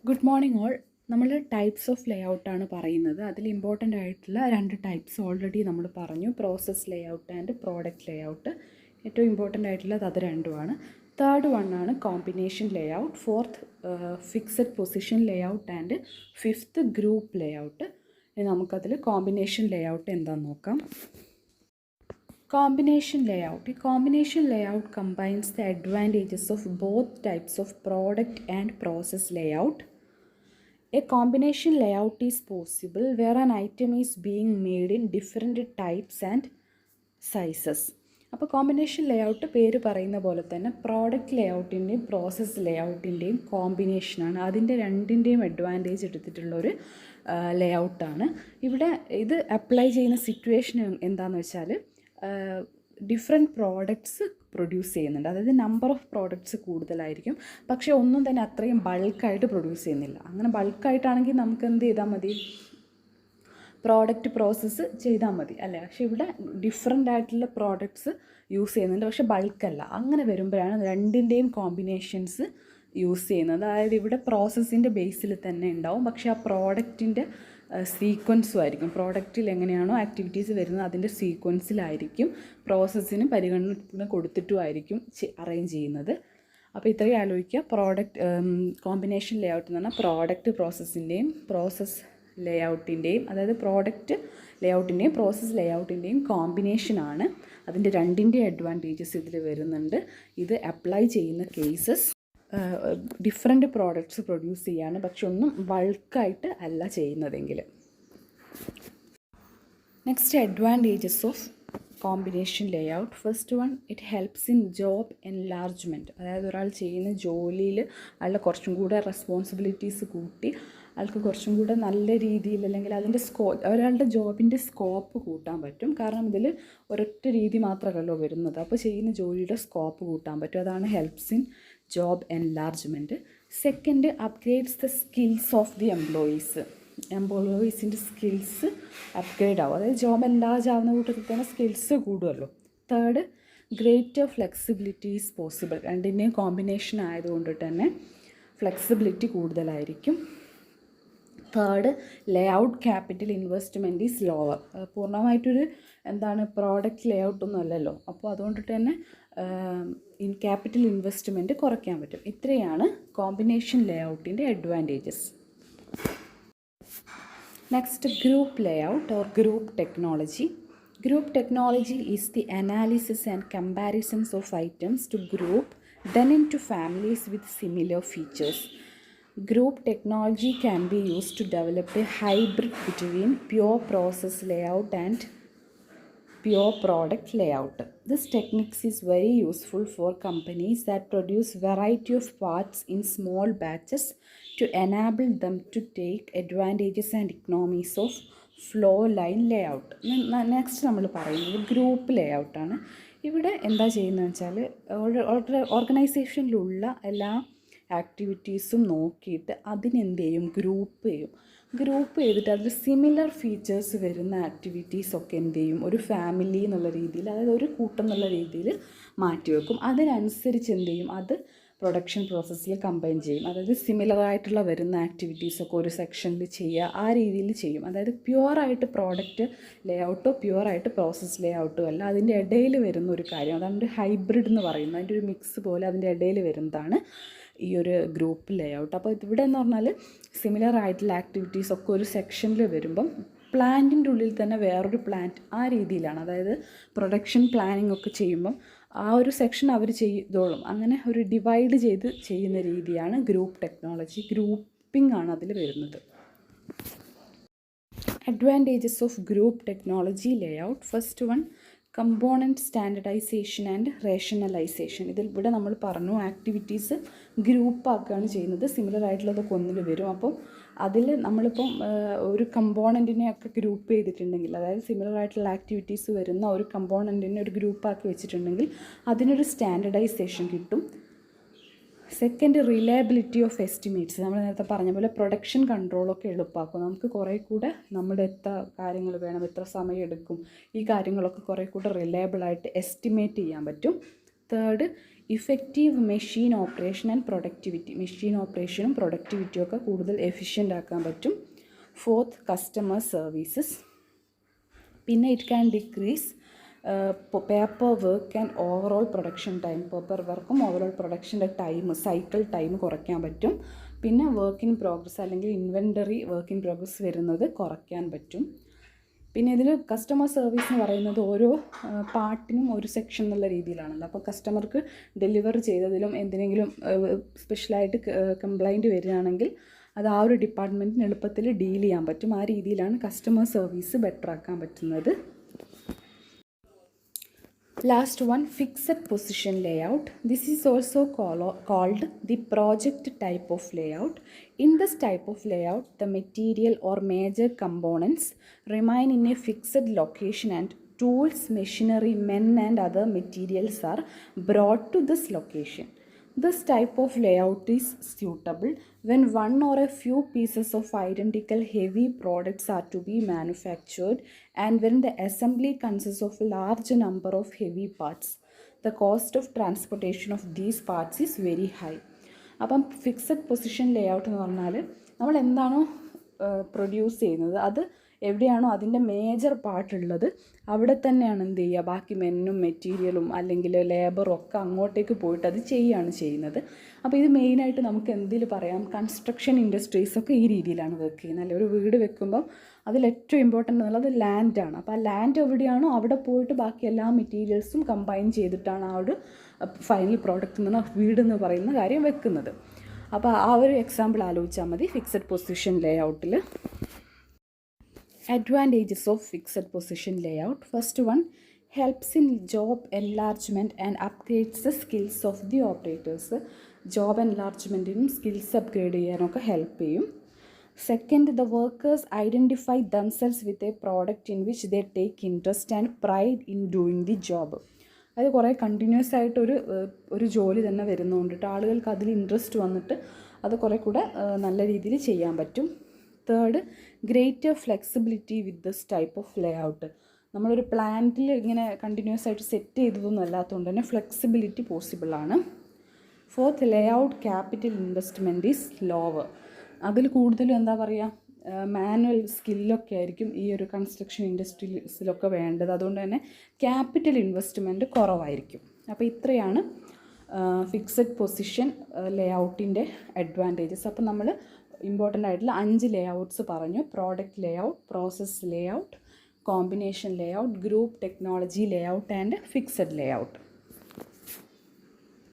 Good morning all. നമ്മൾ types of ലേ ഔട്ടാണ് പറയുന്നത്. അതിൽ ഇമ്പോർട്ടൻ്റ് ആയിട്ടുള്ള രണ്ട് ടൈപ്സ് ഓൾറെഡി നമ്മൾ പറഞ്ഞു. Process layout and product layout. ഏറ്റവും ഇമ്പോർട്ടൻ്റ് ആയിട്ടുള്ളത് അത് രണ്ടുമാണ്. തേർഡ് വണ്ണാണ് combination layout. Fourth fixed position layout and fifth group layout. നമുക്കതിൽ കോമ്പിനേഷൻ ലേ ഔട്ട് എന്താണെന്ന് നോക്കാം. Combination layout. A combination layout combines the advantages of both types of product and process layout. A combination layout is possible where an item is being made in different types and sizes. അപ്പോൾ combination layout പേര് പറയുന്ന പോലെ തന്നെ product ലേഔട്ടിൻ്റെയും process ലേഔട്ടിൻ്റെയും കോമ്പിനേഷനാണ്. അതിൻ്റെ രണ്ടിൻ്റെയും advantage എടുത്തിട്ടുള്ളൊരു ലേഔട്ടാണ്. ഇവിടെ ഇത് അപ്ലൈ ചെയ്യുന്ന സിറ്റുവേഷൻ എന്താണെന്ന് വെച്ചാൽ ഡിഫറെൻറ്റ് പ്രോഡക്ട്സ് പ്രൊഡ്യൂസ് ചെയ്യുന്നുണ്ട്. അതായത് നമ്പർ ഓഫ് പ്രോഡക്ട്സ് കൂടുതലായിരിക്കും, പക്ഷേ ഒന്നും തന്നെ അത്രയും ബൾക്കായിട്ട് പ്രൊഡ്യൂസ് ചെയ്യുന്നില്ല. അങ്ങനെ ബൾക്കായിട്ടാണെങ്കിൽ നമുക്ക് എന്ത് ചെയ്താൽ മതി, പ്രോഡക്റ്റ് പ്രോസസ്സ് ചെയ്താൽ മതി അല്ലേ. പക്ഷേ ഇവിടെ ഡിഫറെൻ്റ് ആയിട്ടുള്ള പ്രോഡക്ട്സ് യൂസ് ചെയ്യുന്നുണ്ട്, പക്ഷേ ബൾക്കല്ല. അങ്ങനെ വരുമ്പോഴാണ് രണ്ടിൻ്റെയും കോമ്പിനേഷൻസ് യൂസ് ചെയ്യുന്നത്. അതായത് ഇവിടെ പ്രോസസ്സിൻ്റെ ബേസിൽ തന്നെ ഉണ്ടാവും, പക്ഷേ ആ പ്രോഡക്റ്റിൻ്റെ സീക്വൻസും ആയിരിക്കും. പ്രോഡക്റ്റിൽ എങ്ങനെയാണോ ആക്ടിവിറ്റീസ് വരുന്നത് അതിൻ്റെ സീക്വൻസിലായിരിക്കും പ്രോസസ്സിന് പരിഗണന കൊടുത്തിട്ടുമായിരിക്കും അറേഞ്ച് ചെയ്യുന്നത്. അപ്പോൾ ഇത്രയും ആലോചിക്കുക. കോമ്പിനേഷൻ ലേ ഔട്ട് എന്ന് പറഞ്ഞാൽ പ്രോഡക്റ്റ് പ്രോസസ്സിൻ്റെയും പ്രോസസ്സ് ലേ ഔട്ടിൻ്റെയും, അതായത് പ്രോഡക്റ്റ് ലേ ഔട്ടിൻ്റെയും പ്രോസസ്സ് ലേ ഔട്ടിൻ്റെയും കോമ്പിനേഷനാണ്. അതിൻ്റെ രണ്ടിൻ്റെ അഡ്വാൻറ്റേജസ് ഇതിൽ വരുന്നുണ്ട്. ഇത് അപ്ലൈ ചെയ്യുന്ന കേസസ് ഡിഫറെൻറ്റ് പ്രോഡക്ട്സ് പ്രൊഡ്യൂസ് ചെയ്യാണ്, പക്ഷെ ഒന്നും ബൾക്കായിട്ട് അല്ല ചെയ്യുന്നതെങ്കിൽ. Next advantages of combination layout. First one, it helps in job enlargement. അതായത് ഒരാൾ ചെയ്യുന്ന ജോലിയിൽ അയാളുടെ കുറച്ചും കൂടെ റെസ്പോൺസിബിലിറ്റീസ് കൂട്ടി അയാൾക്ക് കുറച്ചും കൂടെ നല്ല രീതിയിൽ, അല്ലെങ്കിൽ അതിൻ്റെ ഒരാളുടെ ജോബിൻ്റെ സ്കോപ്പ് കൂട്ടാൻ പറ്റും. കാരണം ഇതിൽ ഒരൊറ്റ രീതി മാത്രമല്ലല്ലോ വരുന്നത്. അപ്പോൾ ചെയ്യുന്ന ജോലിയുടെ സ്കോപ്പ് കൂട്ടാൻ പറ്റും. അതാണ് helps in job enlargement. Second, upgrades the skills of the എംപ്ലോയീസിൻ്റെ സ്കിൽസ് അപ്ഗ്രേഡ് ആവും. അതായത് ജോബ് എൻലാർജ് ആവുന്ന കൂട്ടത്തിൽ തന്നെ സ്കിൽസ് കൂടുമല്ലോ. Third, greater flexibility is possible. രണ്ടിൻ്റെയും കോമ്പിനേഷൻ ആയതുകൊണ്ട് തന്നെ ഫ്ലെക്സിബിലിറ്റി കൂടുതലായിരിക്കും. Third, layout capital investment is lower. പൂർണ്ണമായിട്ടൊരു പ്രോഡക്റ്റ് ലേ ഔട്ടൊന്നും അല്ലല്ലോ. അപ്പോൾ അതുകൊണ്ട് തന്നെ ക്യാപിറ്റൽ ഇൻവെസ്റ്റ്മെൻറ്റ് കുറയ്ക്കാൻ പറ്റും. ഇത്രയാണ് കോമ്പിനേഷൻ ലേ ഔട്ടിൻ്റെ advantages. Next, group layout or group technology. Group technology is the analysis and comparisons of items to group then into families with similar features. Group technology can be used to develop a hybrid between pure process layout and pure product layout. This technique is very useful for companies that produce variety of parts in small batches to enable them to take advantages and economies of flow line Leh out. Next നമ്മൾ പറയുന്നത് group ലേ ഔട്ടാണ്. ഇവിടെ എന്താ ചെയ്യുന്നതെന്ന് വെച്ചാൽ ഓർഗനൈസേഷനിലുള്ള എല്ലാ ആക്ടിവിറ്റീസും നോക്കിയിട്ട് അതിനെന്ത് ചെയ്യും, ഗ്രൂപ്പ് ചെയ്തിട്ട് അതിൽ സിമിലർ ഫീച്ചേഴ്സ് വരുന്ന ആക്ടിവിറ്റീസൊക്കെ എന്ത് ചെയ്യും, ഒരു ഫാമിലി എന്നുള്ള രീതിയിൽ, അതായത് ഒരു കൂട്ടം എന്നുള്ള രീതിയിൽ മാറ്റിവെക്കും. അതിനനുസരിച്ച് എന്ത് ചെയ്യും, അത് പ്രൊഡക്ഷൻ പ്രോസസ്സിൽ കമ്പൈൻ ചെയ്യും. അതായത് സിമിലറായിട്ടുള്ള വരുന്ന ആക്ടിവിറ്റീസൊക്കെ ഒരു സെക്ഷനിൽ ചെയ്യുക, ആ രീതിയിൽ ചെയ്യും. അതായത് പ്യുവറായിട്ട് പ്രോഡക്റ്റ് ലേ ഔട്ടോ പ്യുവറായിട്ട് പ്രോസസ് ലേ ഔട്ടോ അല്ല, അതിൻ്റെ ഇടയിൽ വരുന്ന ഒരു കാര്യം, അതാണ് ഒരു ഹൈബ്രിഡ് എന്ന് പറയുന്നത്. അതിൻ്റെ ഒരു മിക്സ് പോലെ അതിൻ്റെ ഇടയിൽ വരുന്നതാണ് ഈ ഒരു ഗ്രൂപ്പ് ലേ ഔട്ട്. അപ്പോൾ ഇവിടെ എന്ന് പറഞ്ഞാൽ സിമിലർ ആയിട്ടുള്ള ആക്ടിവിറ്റീസൊക്കെ ഒരു സെക്ഷനിൽ വരുമ്പം പ്ലാന്റിൻ്റെ ഉള്ളിൽ തന്നെ വേറൊരു പ്ലാന്റ്, ആ രീതിയിലാണ്. അതായത് പ്രൊഡക്ഷൻ പ്ലാനിങ് ഒക്കെ ചെയ്യുമ്പം ആ ഒരു സെക്ഷൻ അവർ ചെയ്തോളും. അങ്ങനെ ഒരു ഡിവൈഡ് ചെയ്ത് ചെയ്യുന്ന രീതിയാണ് ഗ്രൂപ്പ് ടെക്നോളജി. ഗ്രൂപ്പിംഗ് ആണ് അതിൽ വരുന്നത്. Advantages of group technology layout. First one, component standardisation and rationalisation. ഇവിടെ നമ്മൾ പറഞ്ഞു ആക്ടിവിറ്റീസ് ഗ്രൂപ്പാക്കുകയാണ് ചെയ്യുന്നത്. സിമിലർ ആയിട്ടുള്ളതൊക്കെ ഒന്നിൽ വരും. അപ്പോൾ അതിൽ നമ്മളിപ്പം ഒരു കമ്പോണൻറ്റിനെയൊക്കെ ഗ്രൂപ്പ് ചെയ്തിട്ടുണ്ടെങ്കിൽ, അതായത് സിമിലർ ആയിട്ടുള്ള ആക്ടിവിറ്റീസ് വരുന്ന ഒരു കമ്പോണൻറ്റിനെ ഒരു ഗ്രൂപ്പാക്കി വെച്ചിട്ടുണ്ടെങ്കിൽ അതിനൊരു സ്റ്റാൻഡർഡൈസേഷൻ കിട്ടും. Second, reliability of estimates. നമ്മൾ നേരത്തെ പറഞ്ഞ പോലെ പ്രൊഡക്ഷൻ കൺട്രോളൊക്കെ എളുപ്പമാക്കും. നമുക്ക് കുറേ കൂടെ നമ്മുടെ എത്ര കാര്യങ്ങൾ വേണം, എത്ര സമയം എടുക്കും, ഈ കാര്യങ്ങളൊക്കെ കുറേ കൂടെ റിലയബിളായിട്ട് എസ്റ്റിമേറ്റ് ചെയ്യാൻ പറ്റും. Third, effective machine operation and productivity. Machine ഓപ്പറേഷനും പ്രൊഡക്ടിവിറ്റിയും ഒക്കെ കൂടുതൽ എഫിഷ്യൻ്റ് ആക്കാൻ പറ്റും. Fourth, customer services. പിന്നെ it can decrease paper work and overall production time. Paper വർക്കും ഓവറോൾ പ്രൊഡക്ഷൻ്റെ ടൈം, സൈക്കിൾ ടൈം കുറയ്ക്കാൻ പറ്റും. പിന്നെ വർക്ക് ഇൻ പ്രോഗ്രസ് അല്ലെങ്കിൽ ഇൻവെൻ്ററി വർക്ക് ഇൻ പ്രോഗ്രസ് വരുന്നത് കുറയ്ക്കാൻ പറ്റും. പിന്നെ ഇതിൽ കസ്റ്റമർ സർവീസ് എന്ന് പറയുന്നത് ഓരോ പാർട്ടിനും ഒരു സെക്ഷൻ എന്നുള്ള രീതിയിലാണല്ലോ. അപ്പോൾ കസ്റ്റമർക്ക് ഡെലിവർ ചെയ്തതിലും എന്തിനെങ്കിലും സ്പെഷ്യലായിട്ട് കംപ്ലൈൻറ്റ് വരികയാണെങ്കിൽ അത് ആ ഒരു ഡിപ്പാർട്ട്മെൻറ്റിന് എളുപ്പത്തിൽ ഡീൽ ചെയ്യാൻ പറ്റും. ആ രീതിയിലാണ് കസ്റ്റമർ സർവീസ് ബെറ്റർ ആക്കാൻ പറ്റുന്നത്. Last one, fixed position layout. This is also called the project type of layout. In this type of layout, the material or major components remain in a fixed location and tools, machinery, men and other materials are brought to this location. This type of layout is suitable when one or a few pieces of identical heavy products are to be manufactured and when the assembly consists of a large number of heavy parts. The cost of transportation of these parts is very high. അപ്പം fixed position layout എന്ന് പറഞ്ഞാൽ നമ്മൾ എന്താണോ produce ചെയ്യുന്നത് അത് എവിടെയാണോ അതിൻ്റെ major പാർട്ടുള്ളത് അവിടെ തന്നെയാണ് എന്ത് ചെയ്യുക, ബാക്കി മെന്നും മെറ്റീരിയലും അല്ലെങ്കിൽ ലേബറും ഒക്കെ അങ്ങോട്ടേക്ക് പോയിട്ട് അത് ചെയ്യുകയാണ് ചെയ്യുന്നത്. അപ്പോൾ ഇത് മെയിനായിട്ട് നമുക്ക് എന്തിൽ പറയാം, കൺസ്ട്രക്ഷൻ ഇൻഡസ്ട്രീസൊക്കെ ഈ രീതിയിലാണ് വർക്ക് ചെയ്യുന്നത്. അല്ലെ, ഒരു വീട് വെക്കുമ്പോൾ അതിലേറ്റവും ഇമ്പോർട്ടൻ്റ് എന്നുള്ളത് ലാൻഡാണ്. അപ്പോൾ ആ ലാൻഡ് എവിടെയാണോ അവിടെ പോയിട്ട് ബാക്കി എല്ലാ മെറ്റീരിയൽസും കമ്പൈൻ ചെയ്തിട്ടാണ് ആ ഒരു ഫൈനൽ പ്രോഡക്റ്റ് എന്ന് പറഞ്ഞാൽ വീടെന്ന് പറയുന്ന കാര്യം വെക്കുന്നത്. അപ്പോൾ ആ ഒരു എക്സാമ്പിൾ ആലോചിച്ചാൽ മതി ഫിക്സഡ് പൊസിഷൻ ലേഔട്ടിൽ. Advantages of fixed position layout. First one, helps in job enlargement and upgrades the skills of the operators. Job enlargementനും skills upgrade ചെയ്യാനൊക്കെ ഹെൽപ്പ് ചെയ്യും. Second, the workers identify themselves with a product in which they take interest and pride in doing the job. അത് കുറേ continuous ആയിട്ട് ഒരു ജോലി തന്നെ വരുന്നതുകൊണ്ടിട്ട് ആളുകൾക്ക് അതിൽ ഇൻട്രസ്റ്റ് വന്നിട്ട് അത് കുറേ കൂടെ നല്ല രീതിയിൽ ചെയ്യാൻ പറ്റും. Third, greater flexibility with this type of layout. നമ്മളൊരു പ്ലാന്റിൽ ഇങ്ങനെ കണ്ടിന്യൂസ് ആയിട്ട് സെറ്റ് ചെയ്തതൊന്നും അല്ലാത്തതുകൊണ്ട് തന്നെ ഫ്ലെക്സിബിലിറ്റി പോസിബിളാണ്. Fourth, layout capital investment is lower. അതിൽ കൂടുതലും എന്താ പറയുക, മാനുവൽ സ്കില്ലൊക്കെ ആയിരിക്കും ഈ ഒരു കൺസ്ട്രക്ഷൻ ഇൻഡസ്ട്രീസിലൊക്കെ വേണ്ടത്. അതുകൊണ്ട് തന്നെ ക്യാപിറ്റൽ ഇൻവെസ്റ്റ്മെൻറ്റ് കുറവായിരിക്കും. അപ്പോൾ ഇത്രയാണ് ഫിക്സഡ് പൊസിഷൻ ലേഔട്ടിൻ്റെ അഡ്വാൻറ്റേജസ്. അപ്പോൾ നമ്മൾ ഇമ്പോർട്ടൻ്റ് ആയിട്ടുള്ള 5 ലേഔട്ട്സ് പറഞ്ഞു. Product layout, process layout, combination layout, group technology layout and fixed layout.